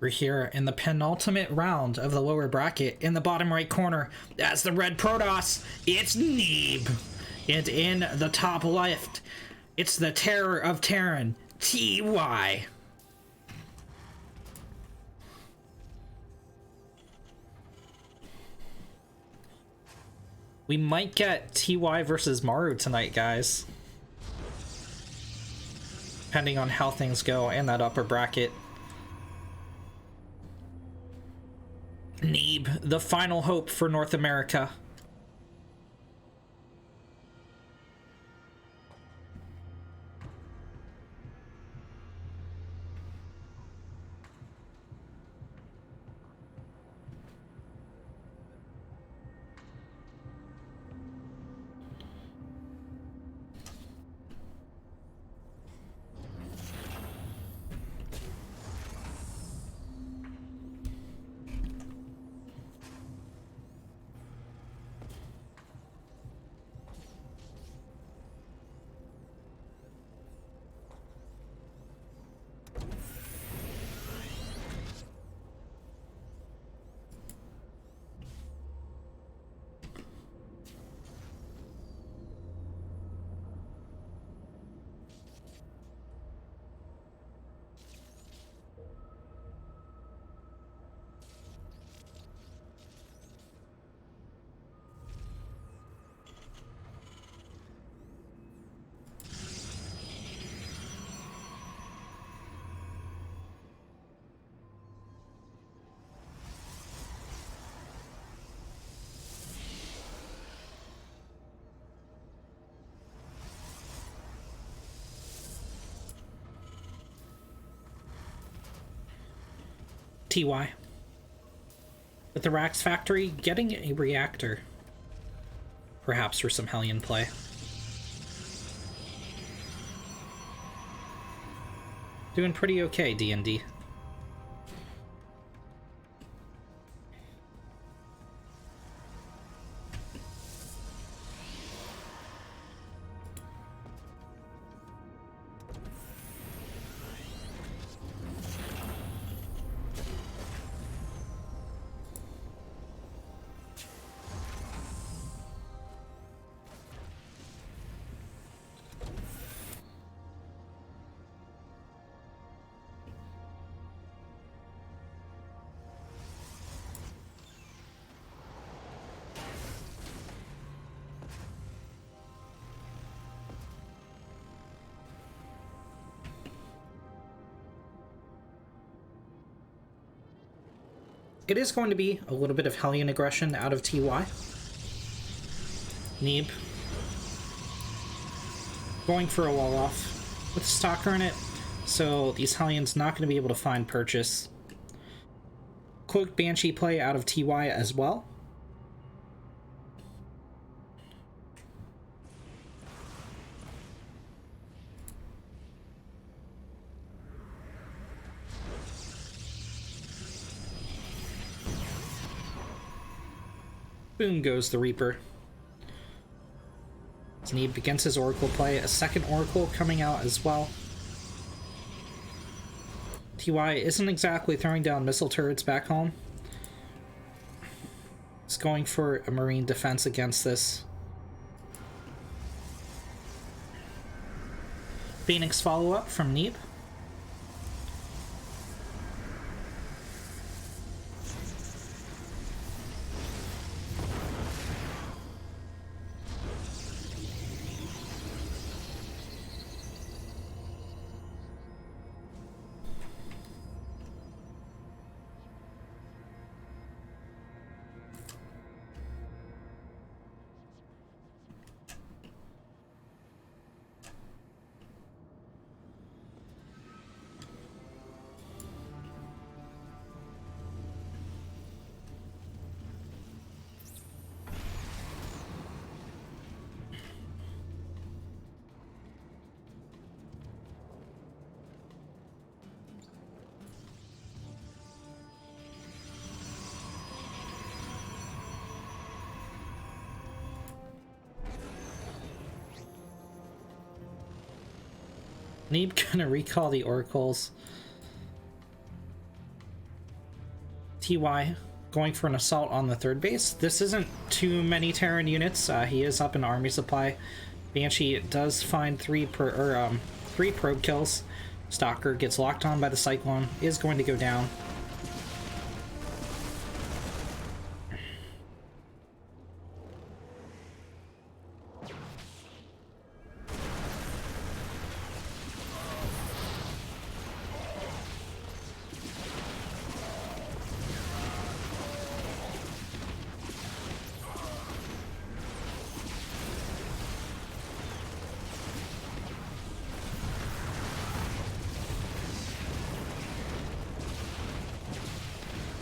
We're here in the penultimate round of the lower bracket. In the bottom right corner, as the red Protoss, it's Neeb. And in the top left, it's the terror of Terran, TY. We might get TY versus Maru tonight, guys. Depending on how things go in that upper bracket. Neeb, the final hope for North America. TY. With the Rax factory, getting a reactor. Perhaps for some Hellion play. Doing pretty okay, D&D. It is going to be a little bit of Hellion aggression out of TY. Neeb. Going for a wall off with a Stalker in it, so these Hellions not going to be able to find purchase. Quick Banshee play out of TY as well. Boom goes the Reaper. Neeb begins his Oracle play. A second Oracle coming out as well. TY isn't exactly throwing down missile turrets back home. He's going for a Marine defense against this. Phoenix follow-up from Neeb. Neeb gonna recall the Oracles. TY going for an assault on the third base. This isn't too many Terran units. He is up in army supply. Banshee does find three probe kills. Stalker gets locked on by the Cyclone, is going to go down.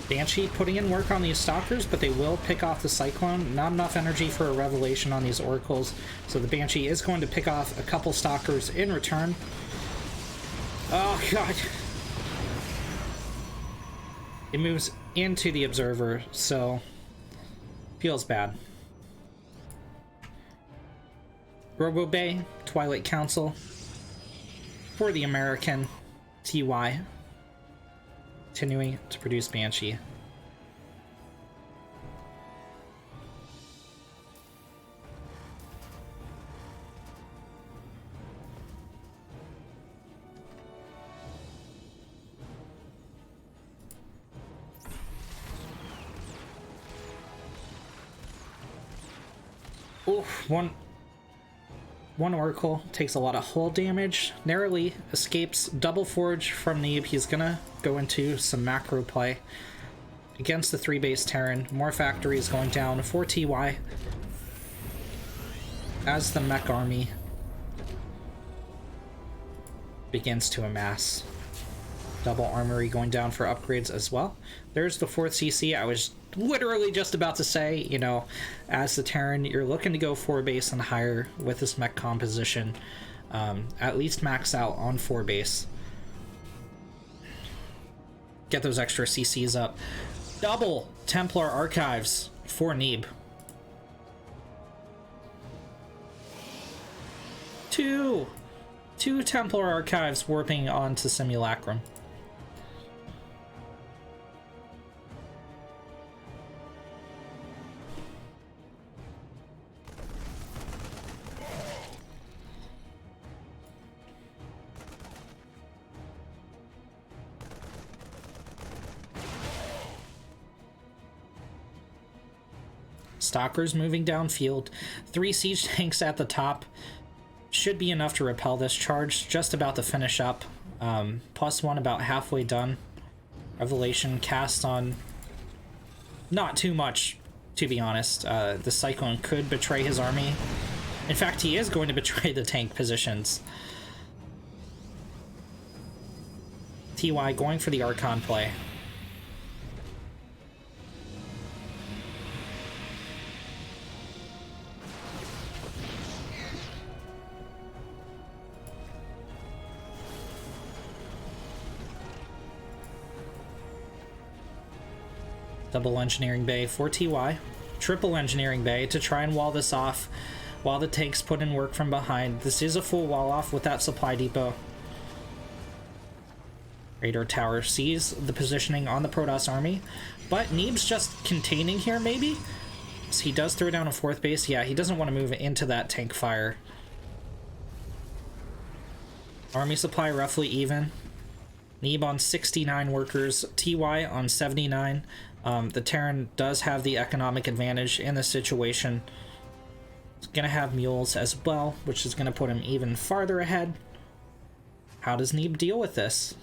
Banshee putting in work on these Stalkers, but they will pick off the Cyclone. Not enough energy for a Revelation on these Oracles, so the Banshee is going to pick off a couple Stalkers in return. Oh god. It moves into the Observer, so feels bad. Robo Bay, Twilight Council for the American TY. Continuing to produce Banshee. Oof, one Oracle takes a lot of hull damage, narrowly escapes double forge from Neeb. He's gonna go into some macro play against the 3-base Terran. More factories going down for TY as the mech army begins to amass. Double armory going down for upgrades as well. There's the 4th CC. I was literally just about to say, you know, as the Terran, you're looking to go 4-base and higher with this mech composition. At least max out on 4-base. Get those extra CCs up. Double Templar Archives for Neeb. Two Templar Archives warping onto Simulacrum. Stalkers moving downfield. 3 siege tanks at the top. Should be enough to repel this charge. Just about to finish up. +1 about halfway done. Revelation cast on not too much, to be honest. The Cyclone could betray his army. In fact, he is going to betray the tank positions. TY going for the Archon play. Double engineering bay for TY. Triple engineering bay to try and wall this off while the tanks put in work from behind. This is a full wall off with that supply depot. Radar tower sees the positioning on the Protoss army, but Neeb's just containing here maybe? So he does throw down a 4th base. Yeah, he doesn't want to move into that tank fire. Army supply roughly even. Neeb on 69 workers, TY on 79. The Terran does have the economic advantage in this situation. He's going to have mules as well, which is going to put him even farther ahead. How does Neeb deal with this?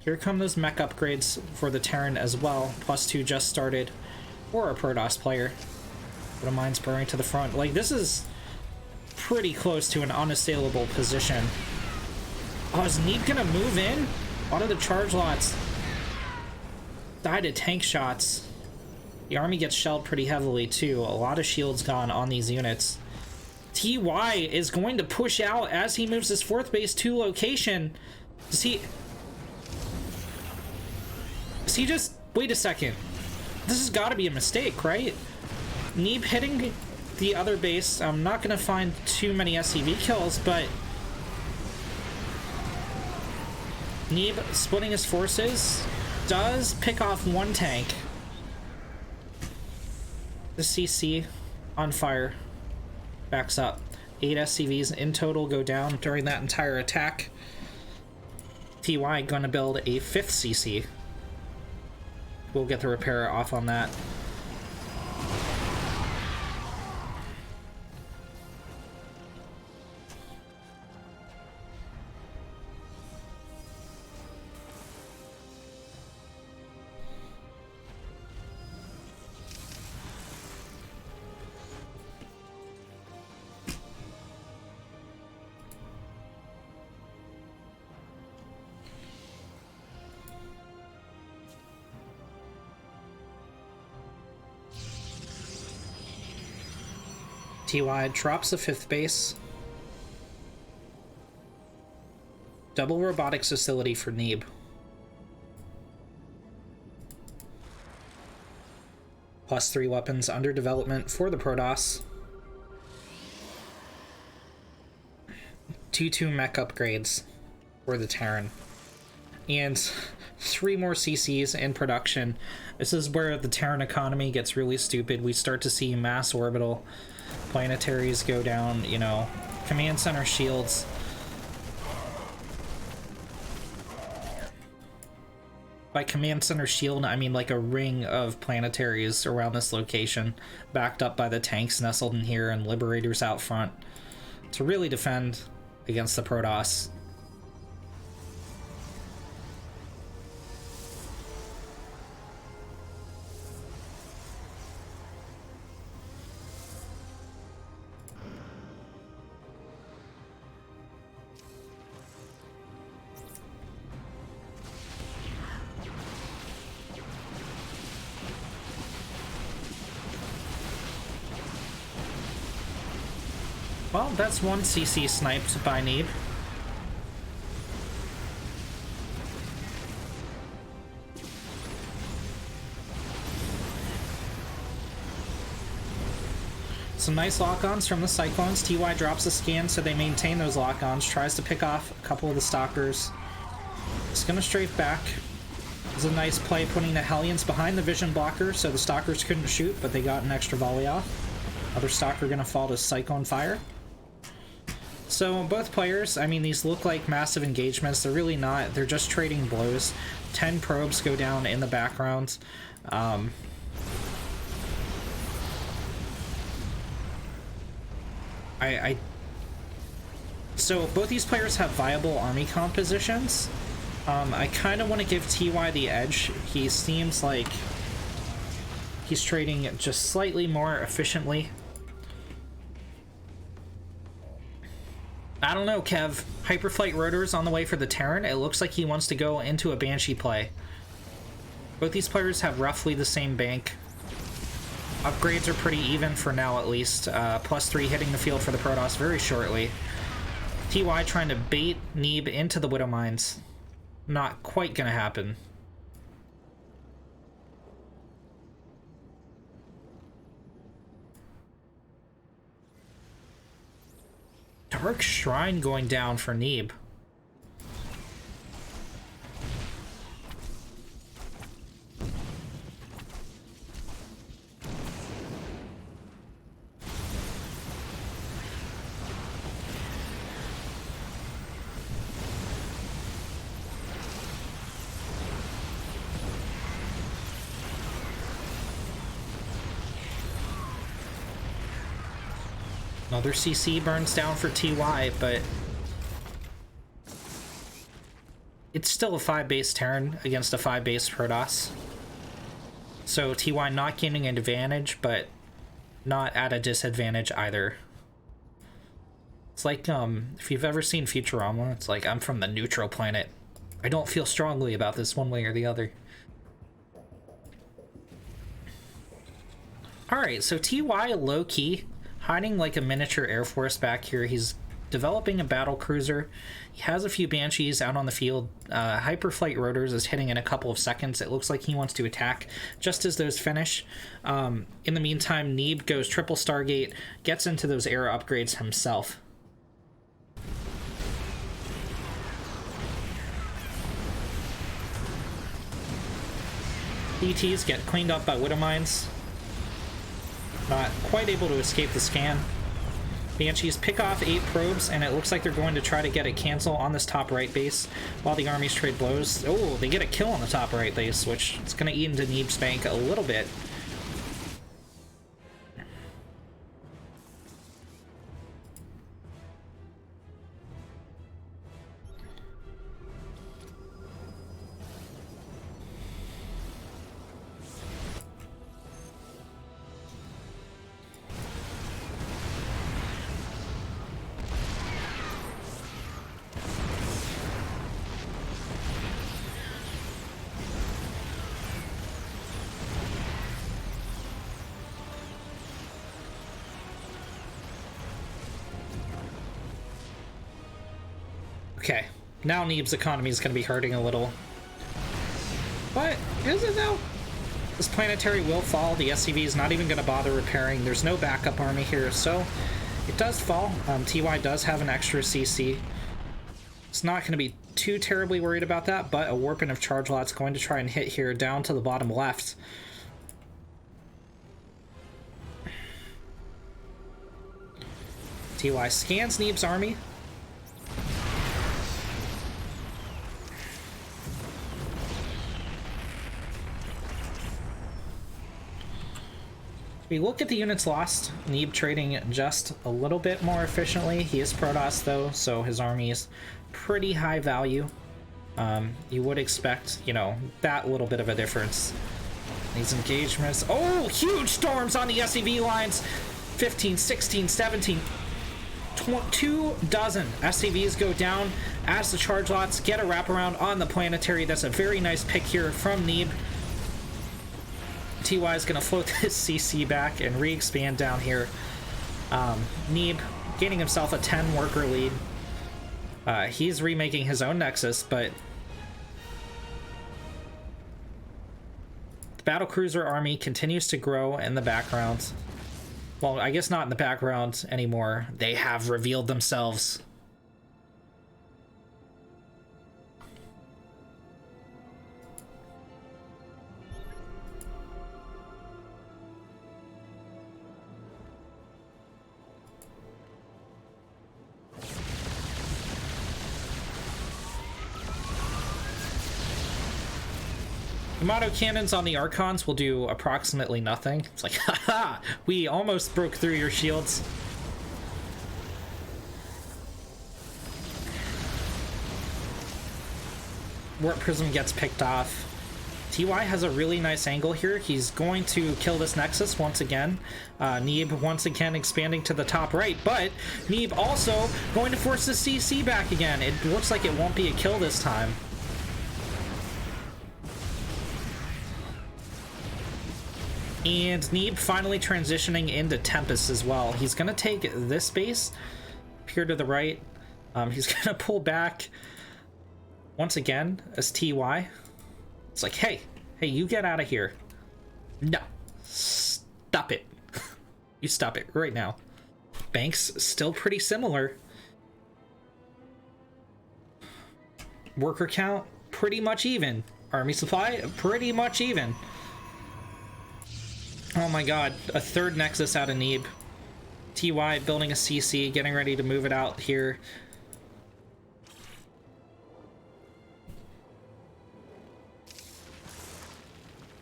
Here come those mech upgrades for the Terran as well. +2 just started for a Protoss player. But a mine's burrowing to the front. Like, this is pretty close to an unassailable position. Oh, is Neeb gonna move in? A lot of the charge lots died to tank shots. The army gets shelled pretty heavily too. A lot of shields gone on these units. TY is going to push out as he moves his 4th base to location. Does he just... Wait a second. This has got to be a mistake, right? Neeb hitting the other base. I'm not going to find too many SCV kills, but Neeb splitting his forces. does pick off one tank. The CC on fire. Backs up. 8 SCVs in total go down during that entire attack. TY gonna build a 5th CC. We'll get the repair off on that. TY drops the 5th base. Double robotics facility for Neeb. +3 weapons under development for the Protoss. 2 mech upgrades for the Terran. And 3 more CCs in production. This is where the Terran economy gets really stupid. We start to see mass orbital planetaries go down, you know, command center shields. By command center shield, I mean like a ring of planetaries around this location, backed up by the tanks nestled in here and liberators out front to really defend against the Protoss. Well, that's one CC sniped by Neeb. Some nice lock-ons from the Cyclones. TY drops a scan, so they maintain those lock-ons. Tries to pick off a couple of the Stalkers. It's gonna strafe back. It's a nice play putting the Hellions behind the vision blocker, so the Stalkers couldn't shoot, but they got an extra volley off. Other Stalker gonna fall to Cyclone fire. So both players, I mean, these look like massive engagements. They're really not. They're just trading blows. 10 probes go down in the background. So both these players have viable army compositions. I kind of want to give TY the edge. He seems like he's trading just slightly more efficiently. I don't know, Kev. Hyperflight Rotor's on the way for the Terran. It looks like he wants to go into a Banshee play. Both these players have roughly the same bank. Upgrades are pretty even for now, at least. +3 hitting the field for the Protoss very shortly. TY trying to bait Neeb into the Widow Mines. Not quite gonna happen. Dark Shrine going down for Neeb. Another CC burns down for TY, but it's still a 5-base Terran against a 5-base Protoss. So TY not gaining an advantage, but not at a disadvantage either. It's like, if you've ever seen Futurama, it's like, I'm from the neutral planet. I don't feel strongly about this one way or the other. Alright, so TY low-key, hiding like a miniature Air Force back here. He's developing a battle cruiser. He has a few Banshees out on the field. Hyperflight Rotors is hitting in a couple of seconds. It looks like he wants to attack just as those finish. In the meantime, Neeb goes triple Stargate, gets into those air upgrades himself. ETs get cleaned up by Widow Mines. Not quite able to escape the scan. Banshees pick off 8 probes, and it looks like they're going to try to get a cancel on this top right base while the armies trade blows. Oh, they get a kill on the top right base, which is going to eat into Neeb's bank a little bit. Okay, now Neeb's economy is going to be hurting a little. But, is it though? This planetary will fall. The SCV is not even going to bother repairing. There's no backup army here, so it does fall. TY does have an extra CC. It's not going to be too terribly worried about that, but a Warping of Charge Lot's going to try and hit here down to the bottom left. TY scans Neeb's army. We look at the units lost. Neeb trading just a little bit more efficiently. He is Protoss though, so his army is pretty high value. You would expect, you know, that little bit of a difference. These engagements. Oh, huge storms on the SCV lines. 15, 16, 17. 2 dozen SCVs go down as the charge lots get a wraparound on the planetary. That's a very nice pick here from Neeb. TY is going to float this CC back and re-expand down here. Neeb gaining himself a 10 worker lead. He's remaking his own Nexus, but the battlecruiser army continues to grow in the background. Well, I guess not in the background anymore. They have revealed themselves. Yamato cannons on the Archons will do approximately nothing. It's like, haha, we almost broke through your shields. Warp Prism gets picked off. TY has a really nice angle here. He's going to kill this Nexus once again. Neeb once again expanding to the top right, but Neeb also going to force the CC back again. It looks like it won't be a kill this time. And Neeb finally transitioning into Tempest as well. He's going to take this base up here to the right. He's going to pull back once again as TY. It's like, hey, you get out of here. No, stop it. You stop it right now. Banks still pretty similar. Worker count, pretty much even. Army supply, pretty much even. Oh my god, a third Nexus out of Neeb. TY building a CC, getting ready to move it out here.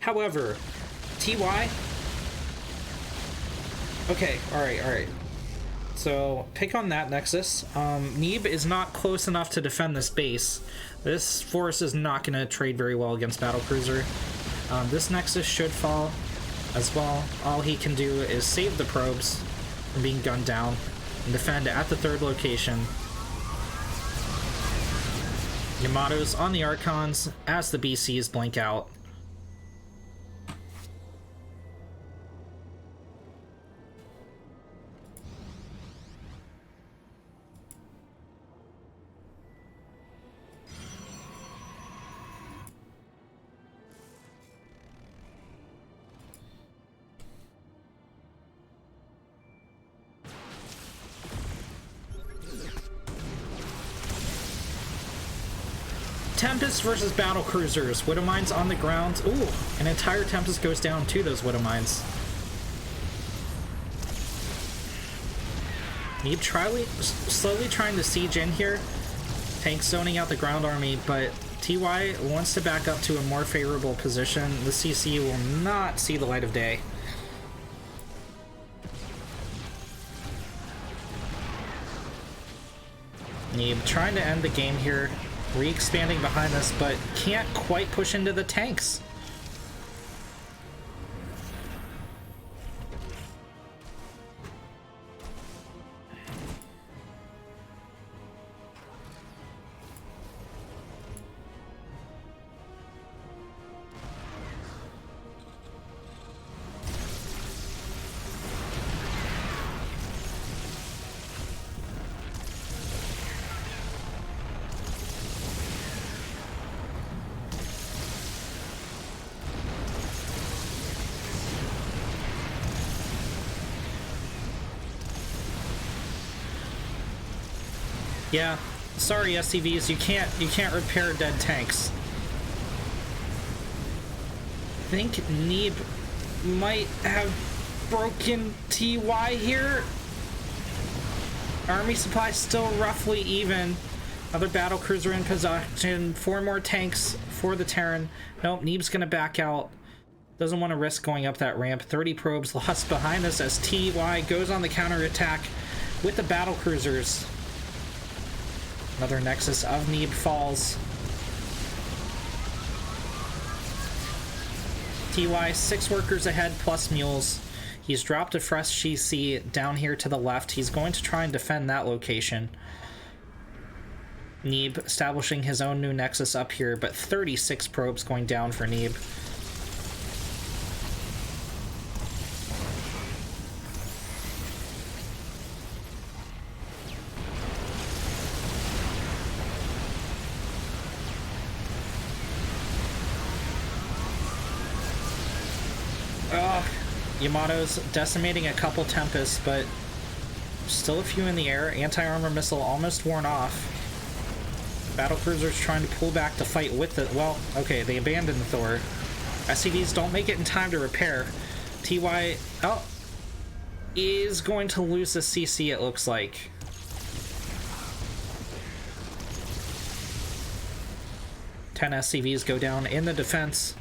However, TY... Okay, alright. So, pick on that Nexus. Neeb is not close enough to defend this base. This force is not going to trade very well against Battlecruiser. This Nexus should fall as well. All he can do is save the probes from being gunned down and defend at the third location. Yamato's on the Archons as the BCs blink out. Tempest versus battle cruisers. Widow mines on the ground. Ooh, an entire Tempest goes down to those Widow mines. Neeb slowly trying to siege in here. Tank zoning out the ground army, but TY wants to back up to a more favorable position. The CC will not see the light of day. Neeb trying to end the game here. Re-expanding behind us, but can't quite push into the tanks. Yeah, sorry SCVs, you can't repair dead tanks. I think Neeb might have broken TY here. Army supply still roughly even. Other battle cruiser in possession. 4 more tanks for the Terran. Nope, Neeb's gonna back out. Doesn't want to risk going up that ramp. 30 probes lost behind us as TY goes on the counterattack with the battle cruisers. Another Nexus of Neeb falls. TY, 6 workers ahead plus mules. He's dropped a fresh GC down here to the left. He's going to try and defend that location. Neeb establishing his own new Nexus up here, but 36 probes going down for Neeb. Yamato's decimating a couple Tempests, but still a few in the air. Anti-armor missile almost worn off. Battlecruisers trying to pull back to fight with the... Well, okay, they abandoned the Thor. SCVs don't make it in time to repair. TY... Oh! Is going to lose the CC, it looks like. Ten SCVs go down in the defense.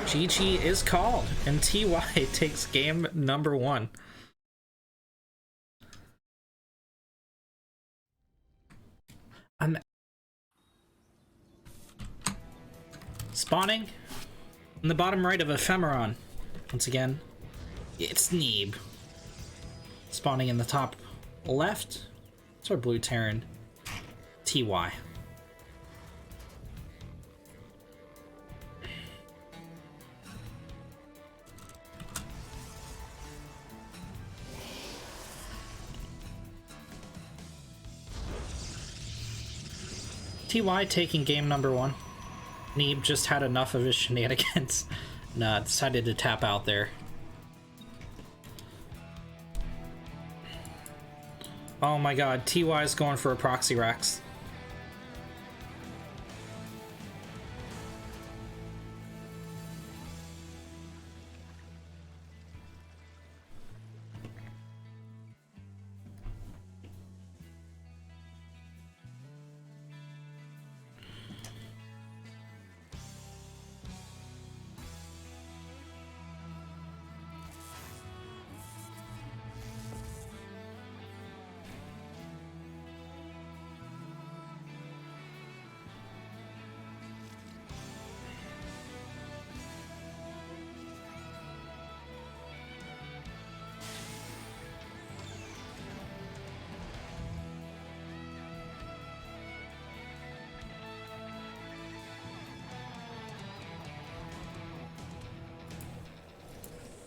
GG is called, and TY takes game number 1. Spawning in the bottom right of Ephemeron. Once again, it's Neeb. Spawning in the top left, it's our blue Terran, TY. TY taking game number 1. Neeb just had enough of his shenanigans. Nah, decided to tap out there. Oh my god, TY is going for a proxy Rex.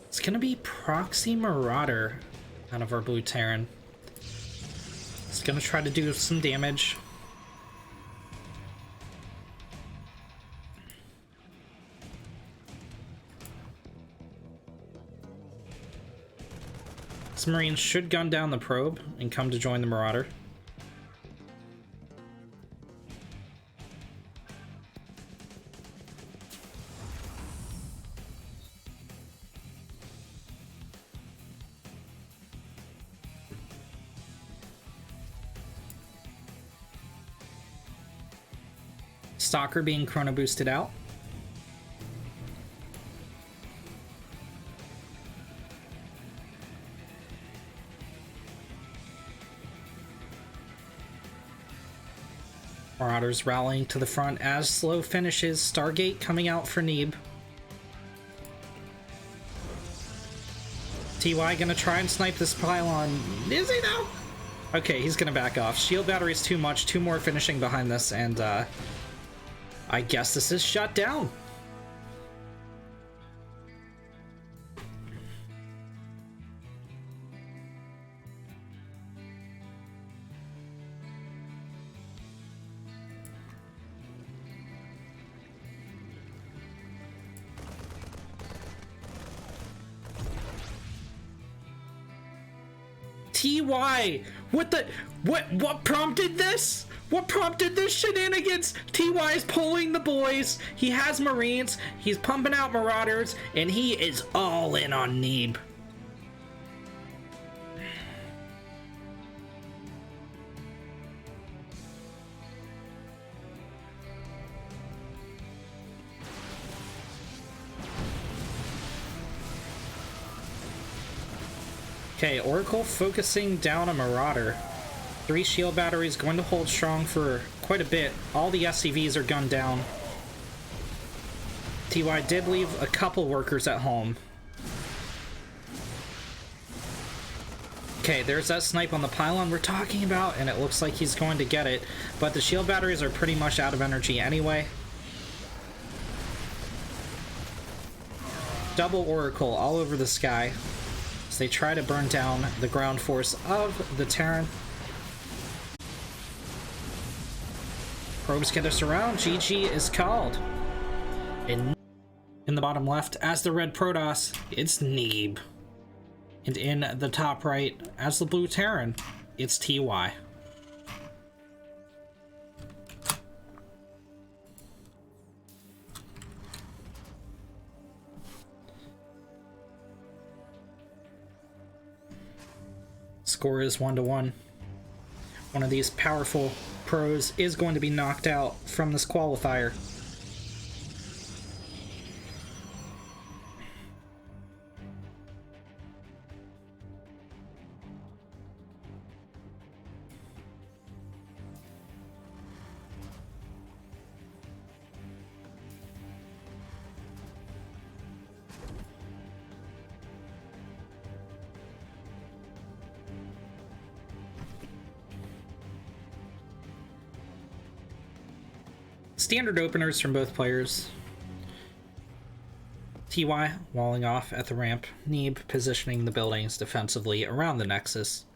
It's gonna be Proxy Marauder out of our blue Terran. It's gonna try to do some damage. This Marine should gun down the probe and come to join the Marauder. Stalker being chrono boosted out. Marauders rallying to the front as slow finishes. Stargate coming out for Neeb. TY gonna try and snipe this pylon. Is he though? Okay, he's gonna back off. Shield battery's too much. 2 more finishing behind this, and I guess this is shut down. TY! What prompted this? What prompted this shenanigans? TY is pulling the boys. He has Marines. He's pumping out Marauders, and he is all in on Neeb. Okay, Oracle focusing down a Marauder. 3 shield batteries going to hold strong for quite a bit. All the SCVs are gunned down. TY did leave a couple workers at home. Okay, there's that snipe on the pylon we're talking about, and it looks like he's going to get it. But the shield batteries are pretty much out of energy anyway. Double Oracle all over the sky. They try to burn down the ground force of the Terran. Probes get us around. GG is called. In the bottom left, as the red Protoss, it's Neeb. And in the top right, as the blue Terran, it's TY. Score is 1-1. One of these powerful pros is going to be knocked out from this qualifier. Standard openers from both players. TY walling off at the ramp. Neeb positioning the buildings defensively around the Nexus.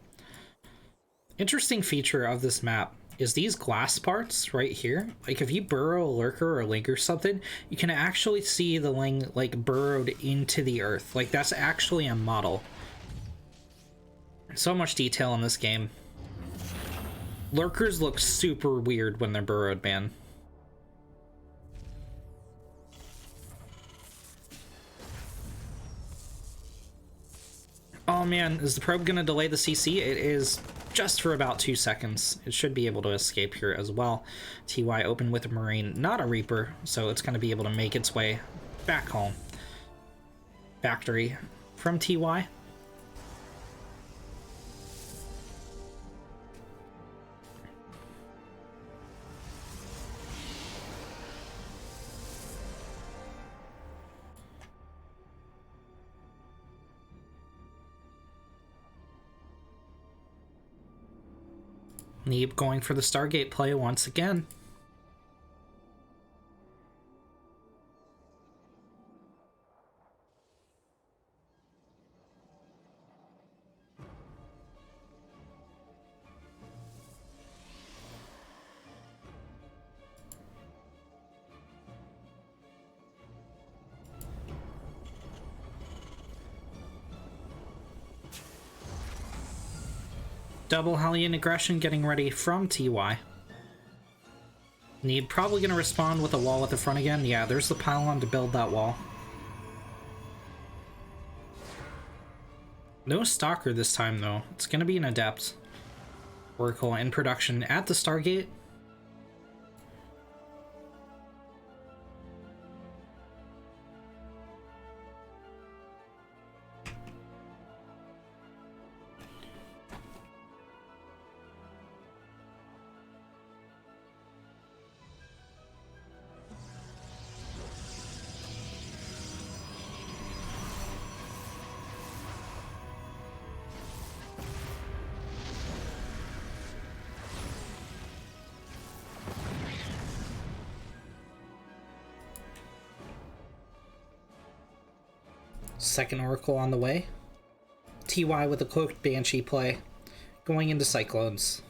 Interesting feature of this map is these glass parts right here. Like if you burrow a lurker or a link or something, you can actually see the ling like burrowed into the earth. Like that's actually a model. So much detail in this game. Lurkers look super weird when they're burrowed, man. Oh man, is the probe gonna delay the CC? It is just for about 2 seconds. It should be able to escape here as well. TY open with a Marine, not a Reaper, so it's gonna be able to make its way back home. Factory from TY. Neeb going for the Stargate play once again. Double Hellion aggression getting ready from TY. Neeb probably going to respond with a wall at the front again. Yeah, there's the pylon to build that wall. No Stalker this time, though. It's going to be an Adept. Oracle in production at the Stargate. Second Oracle on the way. TY with a Cloaked Banshee play. Going into Cyclones.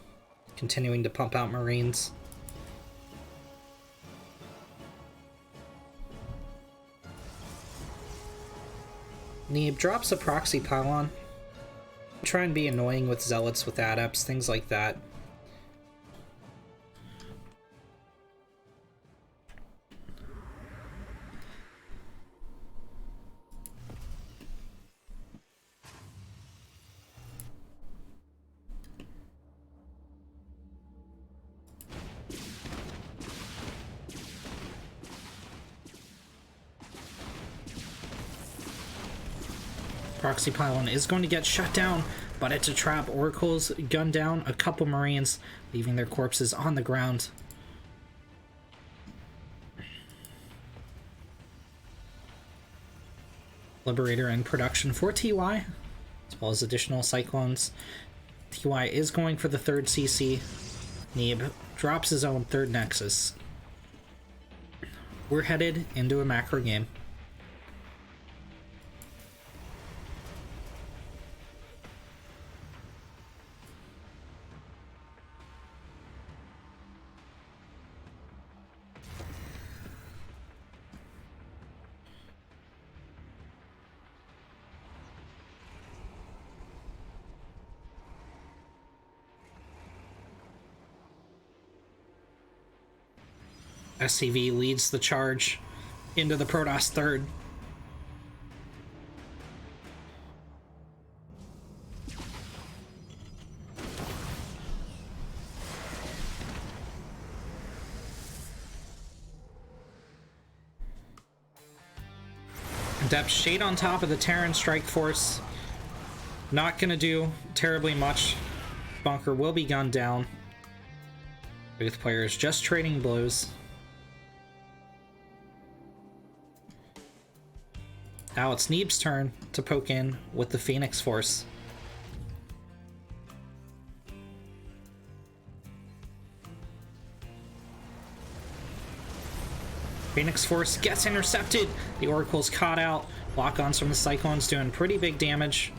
Continuing to pump out Marines. Neeb drops a Proxy Pylon. Try and be annoying with Zealots, with Adepts, things like that. Proxy Pylon is going to get shut down, but it's a trap. Oracles gun down a couple Marines, leaving their corpses on the ground. Liberator in production for TY, as well as additional Cyclones. TY is going for the third CC. Neeb drops his own third Nexus. We're headed into a macro game. SCV leads the charge into the Protoss third. Depth Shade on top of the Terran Strike Force. Not gonna do terribly much. Bunker will be gunned down. Both players just trading blows. Now it's Neeb's turn to poke in with the Phoenix Force. Phoenix Force gets intercepted. The Oracle's caught out. Lock-ons from the Cyclones doing pretty big damage.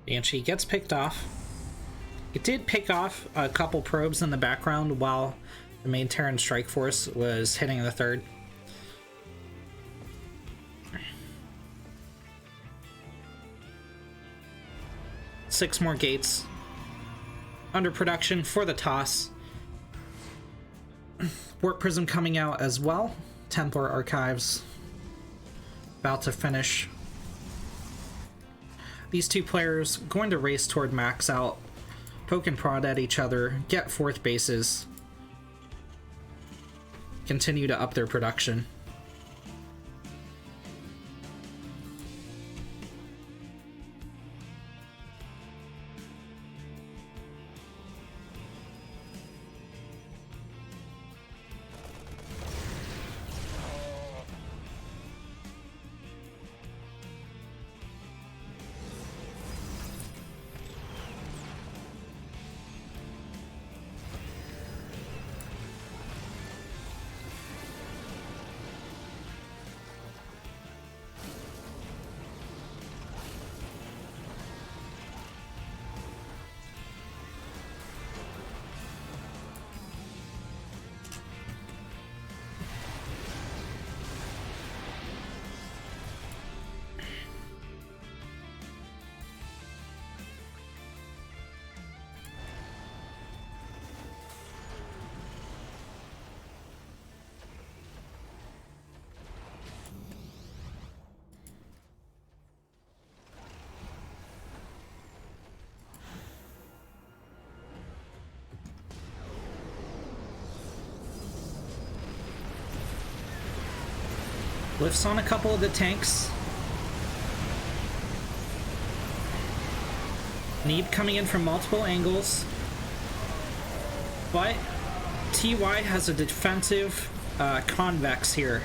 Banshee gets picked off. It did pick off a couple probes in the background while the main Terran Strike Force was hitting the third. Six more gates under production for the toss. Warp Prism coming out as well. Templar Archives about to finish. These two players going to race toward max out, poke and prod at each other, get fourth bases, continue to up their production. Lifts on a couple of the tanks. Neeb coming in from multiple angles, but TY has a defensive convex here,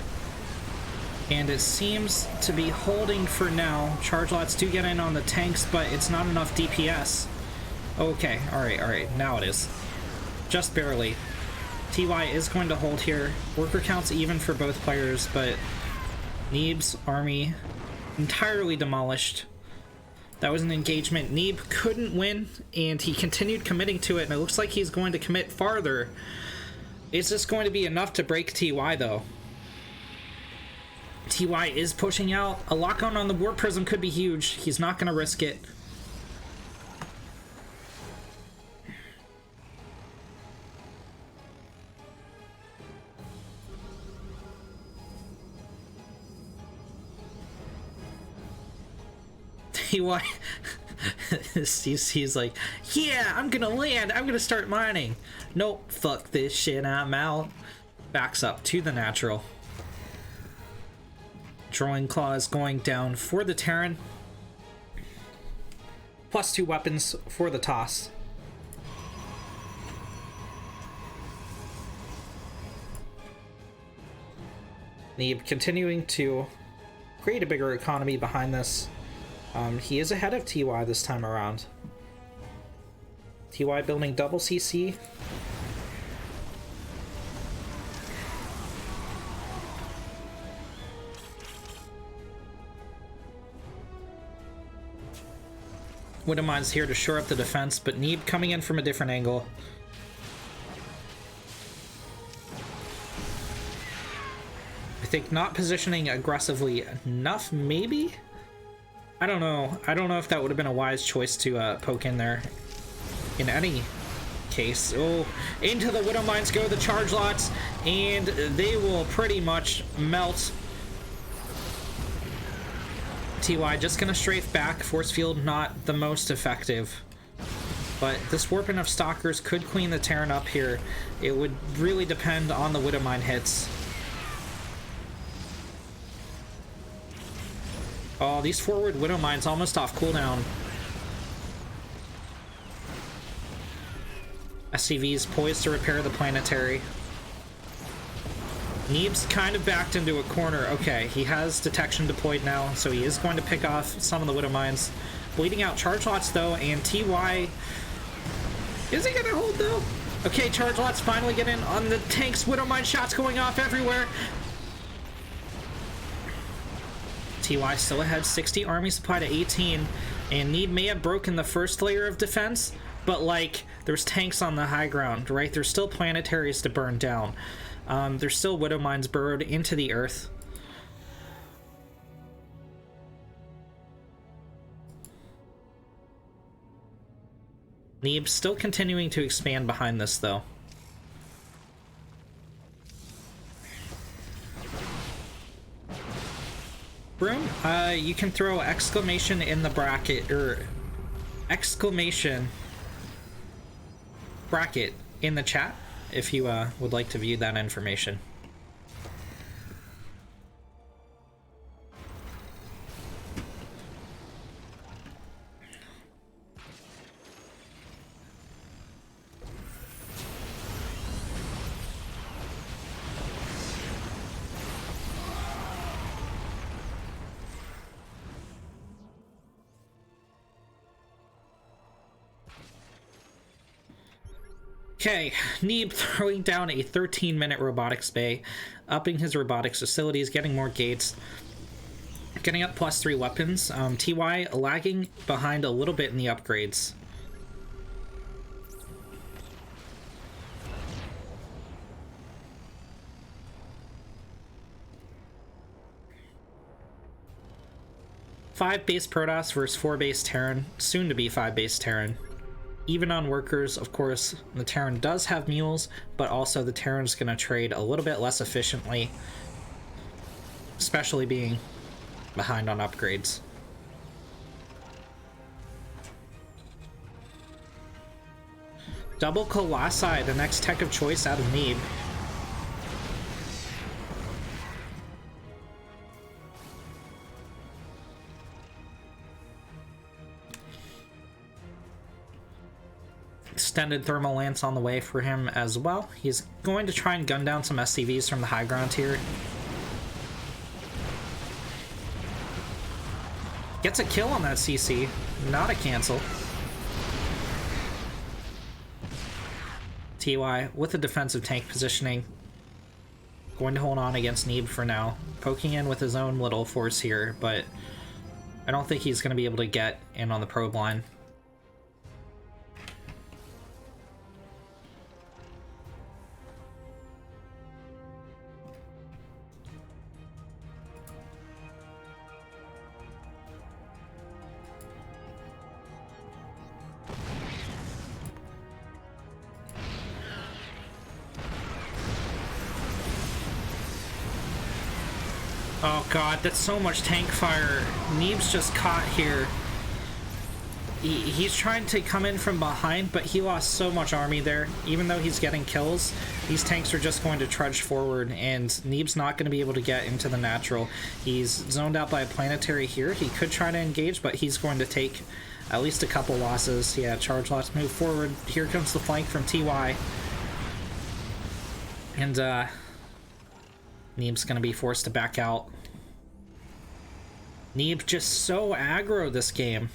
and it seems to be holding for now. Charge lots do get in on the tanks, but it's not enough DPS. Okay, alright, now it is. Just barely. TY is going to hold here. Worker counts even for both players, but Neeb's army entirely demolished. That was an engagement Neeb couldn't win, and he continued committing to it, and it looks like he's going to commit farther. Is this going to be enough to break TY, though? TY is pushing out. A lock-on on the Warp Prism could be huge. He's not going to risk it. TY... he's like, yeah, I'm gonna land, I'm gonna start mining. Nope, fuck this shit, I'm out. Backs up to the natural. Drawing claws going down for the Terran. +2 weapons for the toss. Neeb continuing to create a bigger economy behind this. He is ahead of TY this time around. TY building double CC. Widowmine's here to shore up the defense, but Neeb coming in from a different angle. I think not positioning aggressively enough, maybe? I don't know. I don't know if that would have been a wise choice to poke in there. In any case. Oh, into the Widowmines go the charge lots, and they will pretty much melt. TY just gonna strafe back. Force field not the most effective. But this warping of Stalkers could clean the Terran up here. It would really depend on the Widowmine hits. Oh, these forward Widowmines almost off cooldown. SCV's poised to repair the planetary. Neeb's kind of backed into a corner. Okay, he has detection deployed now, so he is going to pick off some of the Widowmines. Bleeding out charge lots though, and TY... Is he gonna hold though? Okay, charge lots finally get in on the tanks. Widowmine shots going off everywhere. TY still ahead, 60 army supply to 18, and Neeb may have broken the first layer of defense, but like, there's tanks on the high ground, right? There's still planetaries to burn down. There's still Widowmines burrowed into the earth. Neeb still continuing to expand behind this, though. Broom, you can throw exclamation in the bracket, or exclamation bracket in the chat if you would like to view that information. Okay, Neeb throwing down a 13-minute robotics bay, upping his robotics facilities, getting more gates, getting up +3 weapons. TY lagging behind a little bit in the upgrades. Five base Protoss versus 4 base Terran, soon to be 5 base Terran. Even on workers, of course, the Terran does have mules, but also the Terran's gonna trade a little bit less efficiently, especially being behind on upgrades. Double Colossi, the next tech of choice out of Neeb. Extended thermal lance on the way for him as well. He's going to try and gun down some SCVs from the high ground here. Gets a kill on that CC, not a cancel. TY with a defensive tank positioning. Going to hold on against Neeb for now. Poking in with his own little force here, but I don't think he's going to be able to get in on the probe line. Oh god, that's so much tank fire. Neeb's just caught here. He's trying to come in from behind, but he lost so much army there. Even though he's getting kills, these tanks are just going to trudge forward, and Neeb's not going to be able to get into the natural. He's zoned out by a planetary here. He could try to engage, but he's going to take at least a couple losses. Yeah, charge loss, move forward. Here comes the flank from TY. And, Neeb's going to be forced to back out. Neeb just so aggro this game.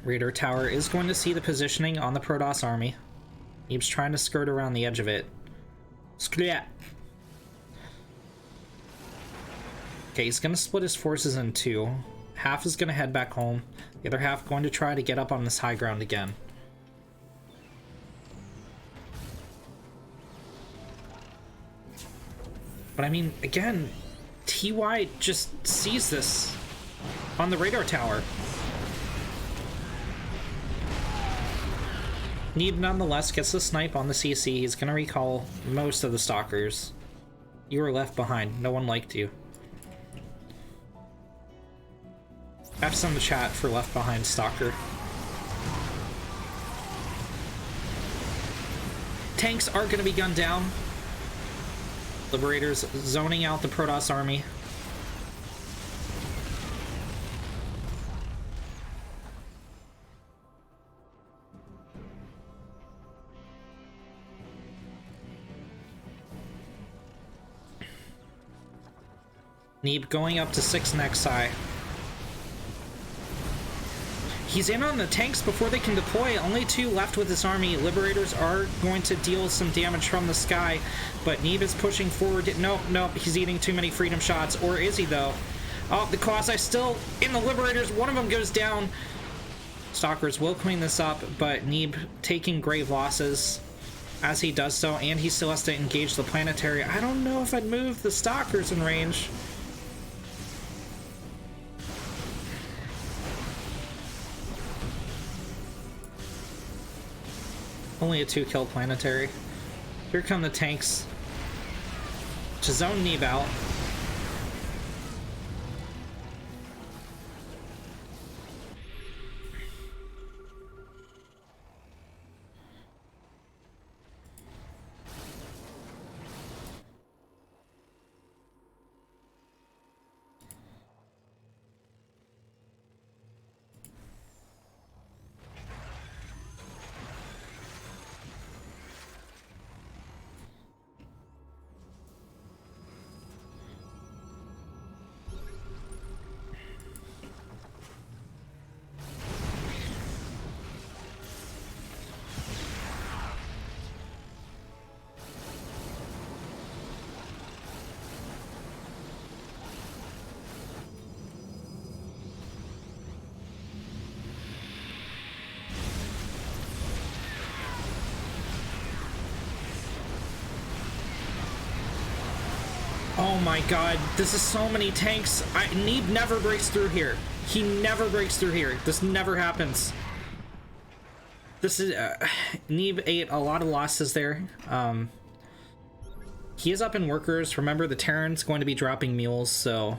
Raider Tower is going to see the positioning on the Protoss army. Neeb's trying to skirt around the edge of it. Okay, he's going to split his forces in two. Half is going to head back home. The other half going to try to get up on this high ground again. But I mean, again, TY just sees this on the radar tower. Neeb nonetheless gets the snipe on the CC. He's going to recall most of the stalkers. You were left behind. No one liked you. F's in the chat for left behind stalker. Tanks are going to be gunned down. Liberators zoning out the Protoss army. Neeb going up to 6 Nexi. He's in on the tanks before they can deploy. Only 2 left with this army. Liberators are going to deal some damage from the sky, but Neeb is pushing forward. Nope, he's eating too many freedom shots. Or is he, though? Oh, the Quasi still in the Liberators. One of them goes down. Stalkers will clean this up, but Neeb taking grave losses as he does so, and he still has to engage the planetary. I don't know if I'd move the Stalkers in range. Only a 2-kill planetary. Here come the tanks to zone Neeb out. Oh my god, this is so many tanks. Neeb never breaks through here. He never breaks through here. This never happens. This is... Neeb ate a lot of losses there. He is up in workers. Remember, the Terran's going to be dropping mules, so...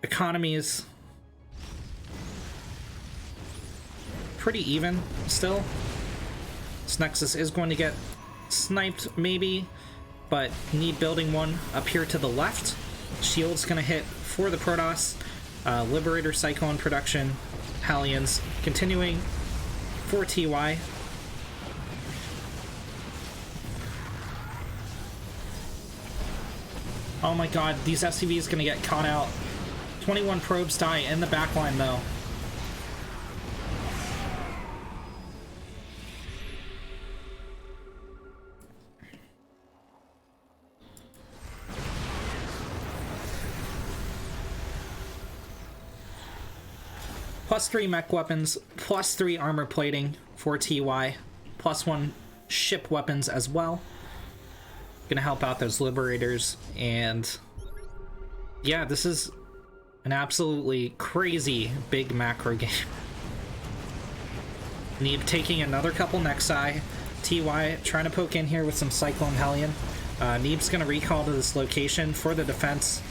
Economy is... pretty even, still. This Nexus is going to get sniped, maybe. But Neeb building one up here to the left. Shield's gonna hit for the Protoss. Liberator Cyclone production. Hellions continuing for TY. Oh my god, these SCVs gonna get caught out. 21 probes die in the backline though. +3 mech weapons, +3 armor plating for TY, +1 ship weapons as well. Gonna help out those liberators, and yeah, this is an absolutely crazy big macro game. Neeb taking another couple Nexi. TY trying to poke in here with some Cyclone Hellion. Neeb's gonna recall to this location for the defense.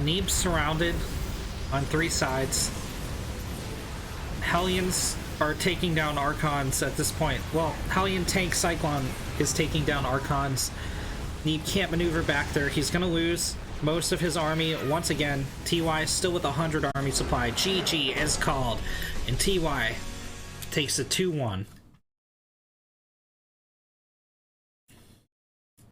Neeb's surrounded on 3 sides. Hellions are taking down Archons at this point. Well, Hellion tank Cyclone is taking down Archons. Neeb can't maneuver back there. He's gonna lose most of his army once again. TY still with 100 army supply. GG is called, and TY takes a 2-1.